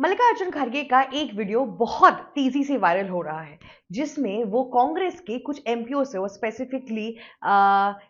मल्लिकार्जुन खड़गे का एक वीडियो बहुत तेजी से वायरल हो रहा है जिसमें वो कांग्रेस के कुछ एमपीओ से और स्पेसिफिकली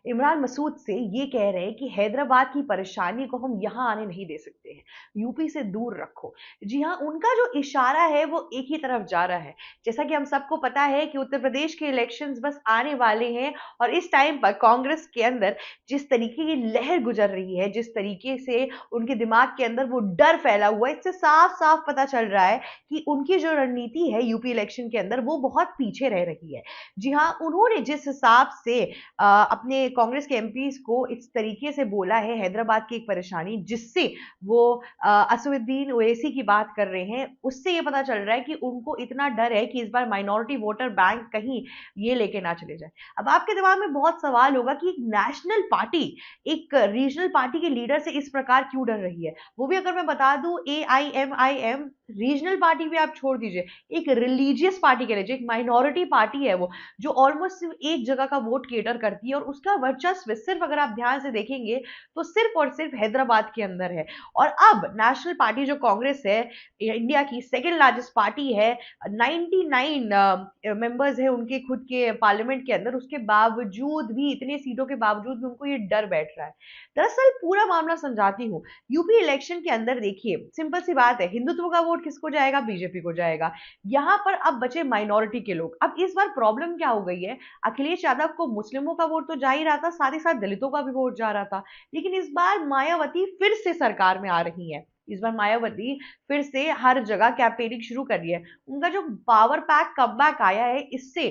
इमरान मसूद से ये कह रहे हैं कि हैदराबाद की परेशानी को हम यहाँ आने नहीं दे सकते हैं, यूपी से दूर रखो। जी हाँ, उनका जो इशारा है वो एक ही तरफ जा रहा है। जैसा कि हम सबको पता है कि उत्तर प्रदेश के इलेक्शंस बस आने वाले हैं और इस टाइम पर कांग्रेस के अंदर जिस तरीके की लहर गुजर रही है, जिस तरीके से उनके दिमाग के अंदर वो डर फैला हुआ है, इससे साफ साफ पता चल रहा है कि उनकी जो रणनीति है यूपी इलेक्शन के अंदर वो बहुत पीछे रह रही है। जी हाँ, उन्होंने जिस हिसाब से अपने कांग्रेस के एमपीज को इस तरीके से बोला है हैदराबाद की एक परेशानी, जिससे वो असदुद्दीन ओवैसी की बात कर रहे हैं, उससे ये पता चल रहा है कि उनको इतना डर है कि इस बार माइनॉरिटी वोटर बैंक कहीं ये लेके ना चले जाए। अब आपके दिमाग में बहुत सवाल होगा कि एक नेशनल पार्टी एक रीजनल पार्टी के लीडर से इस प्रकार क्यों डर रही है। वो भी अगर मैं बता दूं, AIMIM रीजनल पार्टी भी आप छोड़ दीजिए, एक रिलीजियस पार्टी कह लीजिए, एक माइनॉरिटी पार्टी है वो, जो ऑलमोस्ट सिर्फ एक जगह का वोट केटर करती है और उसका वर्चस्व सिर्फ अगर आप ध्यान से देखेंगे तो सिर्फ और सिर्फ हैदराबाद के अंदर है। और अब नेशनल पार्टी जो कांग्रेस है, इंडिया की सेकेंड लार्जेस्ट पार्टी है, 99 मेंबर्स है उनके खुद के पार्लियामेंट के अंदर, उसके बावजूद भी, इतने सीटों के बावजूद भी उनको ये डर बैठ रहा है। दरअसल पूरा मामला समझाती हूँ। यूपी इलेक्शन के अंदर देखिए, सिंपल सी बात है, हिंदुत्व का वोट किसको जाएगा? बीजेपी को जाएगा। यहाँ पर अब बचे माइनॉरिटी के लोग। अब इस बार प्रॉब्लम क्या हो गई है, अखिलेश यादव को मुस्लिमों का वोट तो जा ही रहा था, साथ ही साथ दलितों का भी वोट जा रहा था। लेकिन इस बार मायावती फिर से सरकार में आ रही है। इस बार मायावती फिर से हर जगह कैंपेनिंग शुरू कर रही है। उनका जो पावर पैक कमबैक आया है, इससे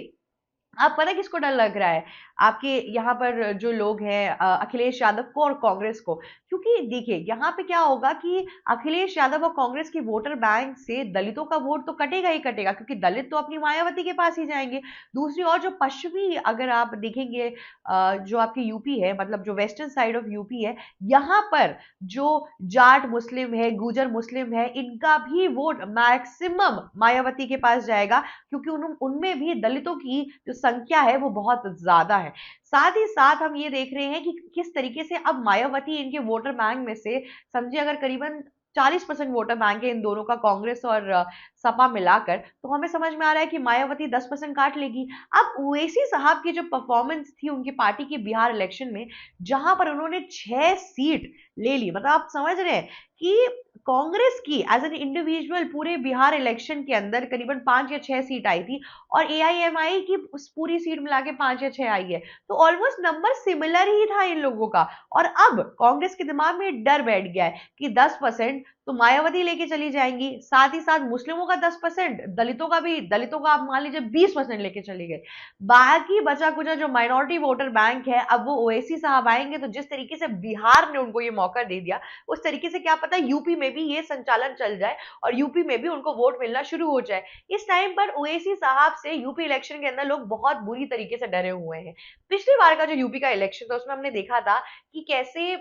आप पता है किसको डर लग रहा है? आपके यहाँ पर जो लोग हैं, अखिलेश यादव को और कांग्रेस को। क्योंकि देखिए यहाँ पे क्या होगा कि अखिलेश यादव और कांग्रेस की वोटर बैंक से दलितों का वोट तो कटेगा ही कटेगा, क्योंकि दलित तो अपनी मायावती के पास ही जाएंगे। दूसरी ओर जो पश्चिमी अगर आप देखेंगे, जो आपकी यूपी है, मतलब जो वेस्टर्न साइड ऑफ यूपी है, यहाँ पर जो जाट मुस्लिम है, गुजर मुस्लिम है, इनका भी वोट मैक्सिमम मायावती के पास जाएगा, क्योंकि उनमें भी दलितों की जो संख्या है वो बहुत ज्यादा है। साथ ही साथ हम ये देख रहे हैं कि किस तरीके से अब मायावती इनके वोटर बैंक में से, समझिए अगर करीबन 40% वोटर बैंक है इन दोनों का, कांग्रेस और सपा मिलाकर, तो हमें समझ में आ रहा है कि मायावती 10% काट लेगी। अब ओवैसी साहब की जो परफॉर्मेंस थी उनकी पार्टी की बिहार इलेक्शन में, जहां पर उन्होंने 6 सीट ले ली, मतलब आप समझ रहे हैं कि कांग्रेस की एज एन इंडिविजुअल पूरे बिहार इलेक्शन के अंदर करीबन 5 या 6 सीट आई थी, और AIMI की उस पूरी सीट मिला के 5 या 6 आई है। तो ऑलमोस्ट नंबर सिमिलर ही था इन लोगों का। और अब कांग्रेस के दिमाग में डर बैठ गया है कि 10% तो मायावती लेके चली जाएंगी, साथ ही साथ मुस्लिमों का 10%, दलितों का भी, दलितों का आप मान लीजिए 20% लेके चली गए। बाकी बचा कुचा जो माइनॉरिटी वोटर बैंक है, अब वो ओवैसी साहब आएंगे तो जिस तरीके से बिहार ने उनको ये मौका दे दिया, उस तरीके से क्या पता यूपी में भी ये संचालन चल जाए और यूपी में भी उनको वोट मिलना शुरू हो जाए। इस टाइम पर ओवैसी साहब से यूपी इलेक्शन के अंदर लोग बहुत बुरी तरीके से डरे हुए हैं। पिछली बार का जो यूपी का इलेक्शन था उसमें हमने देखा था कि कैसे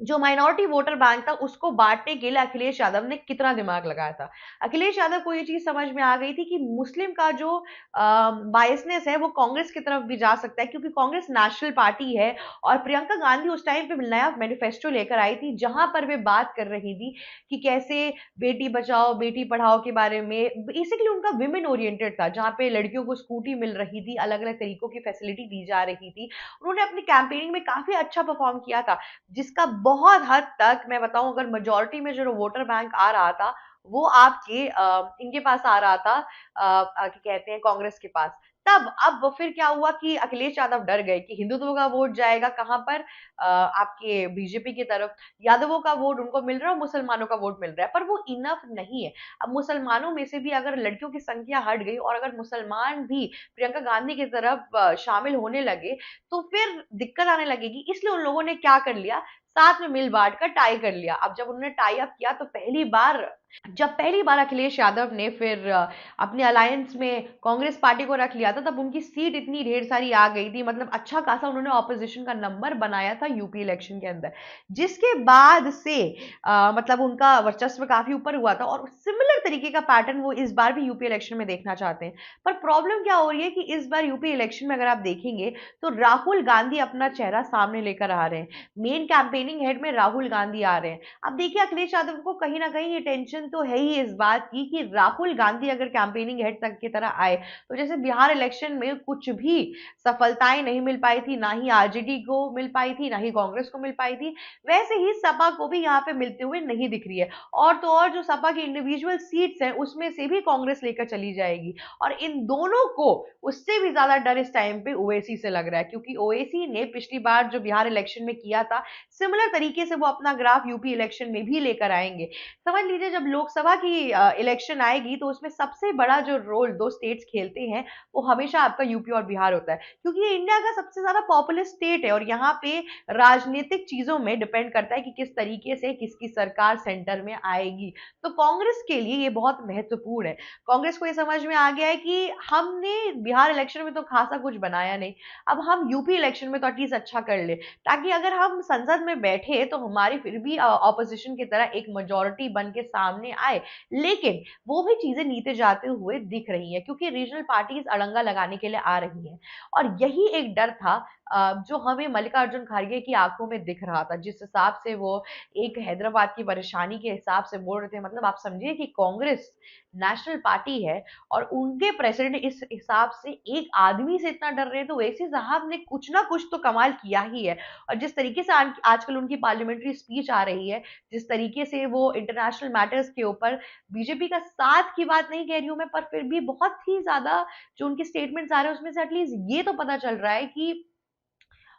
जो माइनॉरिटी वोटर बैंक था उसको बांटने के लिए अखिलेश यादव ने कितना दिमाग लगाया था। अखिलेश यादव को ये चीज समझ में आ गई थी कि मुस्लिम का जो बायसनेस है वो कांग्रेस की तरफ भी जा सकता है, क्योंकि कांग्रेस नेशनल पार्टी है। और प्रियंका गांधी उस टाइम पे नया मैनिफेस्टो लेकर आई थी, जहां पर वे बात कर रही थी कि कैसे बेटी बचाओ बेटी पढ़ाओ के बारे में। बेसिकली उनका विमेन ओरिएंटेड था, जहां पे लड़कियों को स्कूटी मिल रही थी, अलग अलग तरीकों की फैसिलिटी दी जा रही थी। उन्होंने अपनी कैंपेनिंग में काफी अच्छा परफॉर्म किया था, जिसका बहुत हद तक मैं बताऊं, अगर मेजोरिटी में जो वोटर बैंक आ रहा था वो आपके इनके पास आ रहा था, क्या कहते हैं, कांग्रेस के पास। तब अब वो फिर क्या हुआ कि अखिलेश यादव डर गए कि हिंदुत्व का वोट जाएगा कहां पर, आपके बीजेपी की तरफ। यादवों का वोट उनको मिल रहा है और मुसलमानों का वोट मिल रहा है, पर वो इनफ नहीं है। अब मुसलमानों में से भी अगर लड़कियों की संख्या हट गई और अगर मुसलमान भी प्रियंका गांधी की तरफ शामिल होने लगे, तो फिर दिक्कत आने लगेगी। इसलिए उन लोगों ने क्या कर लिया, साथ में मिल बांट कर टाई कर लिया। अब जब उन्होंने टाई अप किया तो पहली बार अखिलेश यादव ने फिर अपने अलायंस में कांग्रेस पार्टी को रख लिया था, तब उनकी सीट इतनी ढेर सारी आ गई थी, मतलब अच्छा खासा उन्होंने ऑपोजिशन का नंबर बनाया था यूपी इलेक्शन के अंदर, जिसके बाद से मतलब उनका वर्चस्व काफी ऊपर हुआ था। और सिमिलर तरीके का पैटर्न वो इस बार भी यूपी इलेक्शन में देखना चाहते हैं। पर प्रॉब्लम क्या हो रही है कि इस बार यूपी इलेक्शन में अगर आप देखेंगे तो राहुल गांधी अपना चेहरा सामने लेकर आ रहे हैं। मेन कैंपेनिंग हेड में राहुल गांधी आ रहे हैं। अब देखिए अखिलेश यादव को कहीं ना कहीं ये टेंशन एक्सपेक्टेशन तो है ही इस बात की कि राहुल गांधी अगर कैंपेनिंग हेड तक की तरह आए, तो जैसे बिहार इलेक्शन में कुछ भी सफलताएं नहीं मिल पाई थी, ना ही आरजेडी को मिल पाई थी, ना ही कांग्रेस को मिल पाई थी, वैसे ही सपा को भी यहाँ पे मिलते हुए नहीं दिख रही है। और तो और जो सपा की इंडिविजुअल सीट्स हैं उसमें से भी कांग्रेस लेकर चली जाएगी। और इन दोनों को उससे भी ज्यादा डर इस टाइम पे ओवैसी से लग रहा है, क्योंकि ओवैसी ने पिछली बार जो बिहार इलेक्शन में किया था, सिमिलर तरीके से वो अपना ग्राफ यूपी इलेक्शन में भी लेकर आएंगे। समझ लीजिए जब लोकसभा की इलेक्शन आएगी तो उसमें सबसे बड़ा जो रोल दो स्टेट्स खेलते हैं वो हमेशा आपका यूपी और बिहार होता है, क्योंकि ये इंडिया का सबसे ज्यादा पॉपुलस स्टेट है और यहाँ पे राजनीतिक चीजों में डिपेंड करता है कि किस तरीके से किसकी सरकार सेंटर में आएगी। तो कांग्रेस के लिए ये बहुत महत्वपूर्ण है। कांग्रेस को ये समझ में आ गया है कि हमने बिहार इलेक्शन में तो खासा कुछ बनाया नहीं, अब हम यूपी इलेक्शन में तो एटलीस्ट अच्छा कर ले, ताकि अगर हम संसद में बैठे तो हमारी फिर भी ऑपोजिशन की तरह एक मेजोरिटी बन के सामने आए। लेकिन वो भी चीजें नीचे जाते हुए दिख रही है, क्योंकि रीजनल पार्टीज अड़ंगा लगाने के लिए आ रही हैं। और यही एक डर था जो हमें मल्लिकार्जुन खड़गे की आंखों में दिख रहा था, जिस हिसाब से वो एक हैदराबाद की परेशानी के हिसाब से बोल रहे थे। मतलब आप समझिए कि कांग्रेस नेशनल पार्टी है और उनके प्रेसिडेंट इस हिसाब से एक आदमी से इतना डर रहे हैं, तो वैसे साहब ने कुछ ना कुछ तो कमाल किया ही है। और जिस तरीके से आजकल उनकी पार्लियामेंट्री स्पीच आ रही है, जिस तरीके से वो इंटरनेशनल मैटर्स के ऊपर बीजेपी का साथ की बात नहीं कह रही हूं मैं, पर फिर भी बहुत ही ज्यादा जो उनके स्टेटमेंट्स आ रहे हैं उसमें से एटलीस्ट ये तो पता चल रहा है कि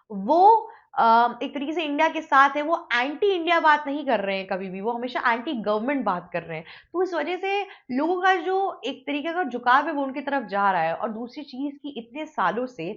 वो एक तरीके से इंडिया के साथ है। वो एंटी इंडिया बात नहीं कर रहे हैं कभी भी, वो हमेशा एंटी गवर्नमेंट बात कर रहे हैं। तो इस वजह से लोगों का जो एक तरीके का झुकाव है वो उनकी तरफ जा रहा है। और दूसरी चीज कि इतने सालों से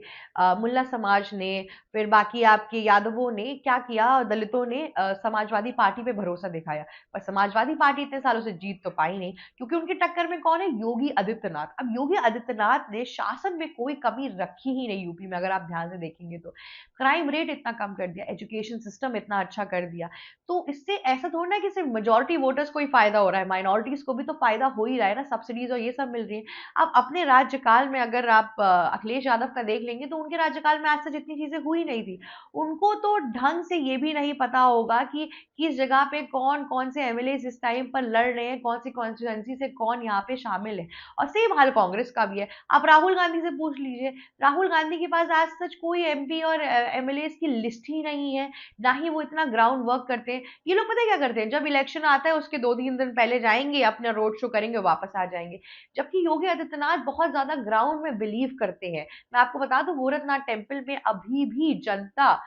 मुल्ला समाज ने, फिर बाकी आपके यादवों ने क्या किया, दलितों ने समाजवादी पार्टी पे भरोसा दिखाया, पर समाजवादी पार्टी इतने सालों से जीत तो पाई नहीं, क्योंकि उनके टक्कर में कौन है, योगी आदित्यनाथ। अब योगी आदित्यनाथ ने शासन में कोई कमी रखी ही नहीं यूपी में, अगर आप ध्यान से देखेंगे तो क्राइम रेट इतना कम कर दिया, एजुकेशन सिस्टम इतना अच्छा कर दिया। तो इससे ऐसा थोड़ा ना कि सिर्फ मेजोरिटी वोटर्स को ही फायदा हो रहा है, माइनॉरिटीज को भी तो फायदा हो ही रहा है ना, सब्सिडीज और ये सब मिल रही है। अब अपने राज्यकाल में अगर आप अखिलेश यादव का देख लेंगे तो उनके राज्यकाल में आज से जितनी चीजें हुई नहीं थी। उनको तो ढंग से ये भी नहीं पता होगा कि किस जगह पे कौन कौन से एमएलए इस टाइम पर लड़ रहे हैं, कौन सी कॉन्स्टिट्यूएंसी से कौन यहाँ पे शामिल है। और सेम हाल कांग्रेस का भी है। आप राहुल गांधी से पूछ लीजिए, राहुल गांधी के पास आज सच कोई एमपी और एमएलए की लिस्ट ही नहीं है, ना ही वो इतना ग्राउंड वर्क करते हैं। ये लोग पता है क्या करते हैं, जब इलेक्शन आता है उसके 2-3 दिन पहले जाएंगे, अपना रोड शो करेंगे, वापस आ जाएंगे। जबकि योगी आदित्यनाथ बहुत ज्यादा ग्राउंड में बिलीव करते हैं। मैं आपको बता दूं, गोरखनाथ टेम्पल में अभी भी जनता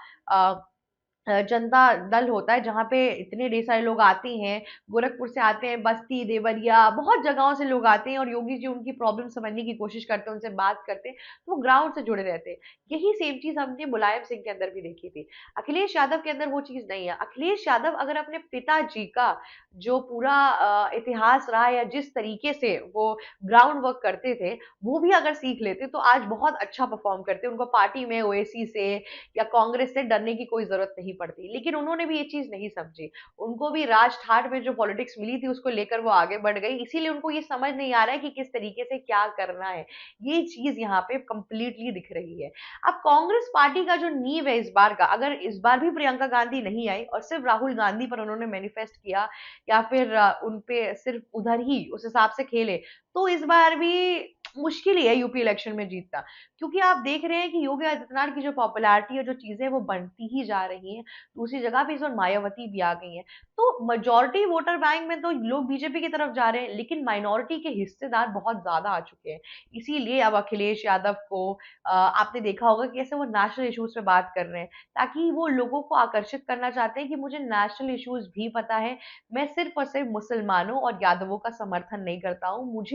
दल होता है, जहाँ पे इतने ढेर सारे लोग आते हैं, गोरखपुर से आते हैं, बस्ती, देवरिया, बहुत जगहों से लोग आते हैं और योगी जी उनकी प्रॉब्लम समझने की कोशिश करते हैं, उनसे बात करते हैं, तो वो ग्राउंड से जुड़े रहते हैं। यही सेम चीज हमने मुलायम सिंह के अंदर भी देखी थी। अखिलेश यादव के अंदर वो चीज नहीं है। अखिलेश यादव अगर अपने पिताजी का जो पूरा इतिहास रहा, या जिस तरीके से वो ग्राउंड वर्क करते थे, वो भी अगर सीख लेते तो आज बहुत अच्छा परफॉर्म करते। उनको पार्टी में ओएसी से या कांग्रेस से डरने की कोई जरूरत नहीं पड़ती। लेकिन उन्होंने भी ये चीज नहीं समझी, उनको भी राज ठाट में जो पॉलिटिक्स मिली थी उसको लेकर वो आगे बढ़ गई, इसीलिए उनको ये समझ नहीं आ रहा है कि किस तरीके से क्या करना है। ये चीज यहाँ पे कंप्लीटली दिख रही है। अब कांग्रेस पार्टी का जो नींव है इस बार का, अगर इस बार भी प्रियंका गांधी नहीं आई और सिर्फ राहुल गांधी पर उन्होंने मैनिफेस्ट किया, या फिर उनपे सिर्फ उधर ही उस हिसाब से खेले, तो इस बार भी मुश्किल ही है यूपी इलेक्शन में जीतना। क्योंकि आप देख रहे हैं कि योगी आदित्यनाथ की जो पॉपुलैरिटी और जो चीजें वो बढ़ती ही जा रही हैं, दूसरी जगह पे इस बार मायावती भी आ गई हैं। तो मेजोरिटी वोटर बैंक में तो लोग बीजेपी की तरफ जा रहे हैं, लेकिन माइनॉरिटी के हिस्सेदार बहुत ज्यादा आ चुके हैं। इसीलिए अब अखिलेश यादव को आपने देखा होगा कि कैसे वो नेशनल इश्यूज पे बात कर रहे हैं, ताकि वो लोगों को आकर्षित करना चाहते हैं कि मुझे नेशनल इश्यूज भी पता है, मैं सिर्फ और सिर्फ मुसलमानों और यादवों का समर्थन नहीं करता हूँ,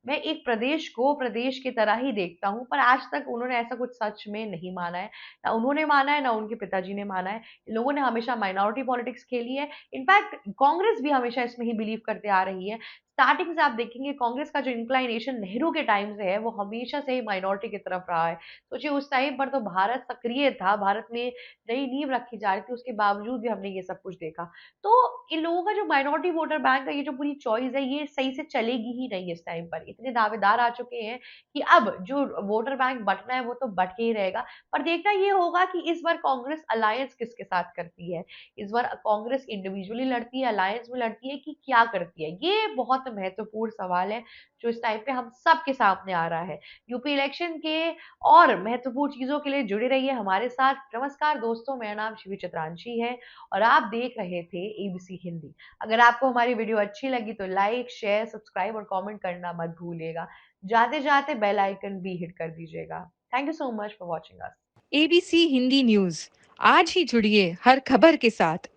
मैं एक प्रदेश को प्रदेश की तरह ही देखता हूं। पर आज तक उन्होंने ऐसा कुछ सच में नहीं माना है, ना उन्होंने माना है, ना उनके पिताजी ने माना है। इन लोगों ने हमेशा माइनॉरिटी पॉलिटिक्स खेली है। इनफैक्ट कांग्रेस भी हमेशा इसमें ही बिलीव करते आ रही है। स्टार्टिंग से आप देखेंगे कांग्रेस का जो इंक्लाइनेशन नेहरू के टाइम से है, वो हमेशा से ही माइनॉरिटी की तरफ रहा है। सोचिए उस टाइम पर तो भारत सक्रिय था, भारत में नई नींव रखी जा रही थी, उसके बावजूद भी हमने ये सब कुछ देखा। तो इन लोगों का जो माइनॉरिटी वोटर बैंक का ये जो पूरी चॉइस है, ये सही से चलेगी ही नहीं इस टाइम पर। इतने दावेदार आ चुके हैं कि अब जो वोटर बैंक बँटना है, वो तो बँट के ही रहेगा। पर देखना ये होगा कि इस बार कांग्रेस अलायंस किसके साथ करती है। इस बार कांग्रेस इंडिविजुअली लड़ती है, अलायंस में लड़ती है कि क्या करती है? ये बहुत महत्वपूर्ण सवाल है, जो इस टाइम पे हम सबके सामने आ रहा है। यूपी इलेक्शन के और महत्वपूर्ण चीज़ों के लिए जुड़े रहिए हमारे साथ। नमस्कार दोस्तों, मेरा नाम शिवी चित्रांशी है और आप देख रहे थे एबीसी हिंदी। अगर आपको हमारी वीडियो अच्छी लगी तो लाइक, शेयर, सब्सक्राइब और कमेंट करना मत भूलिएगा। जाते-जाते बेल आइकन भी हिट कर दीजिएगा। Thank you so much for watching us. ABC Hindi news आज ही जुड़िए हर खबर के साथ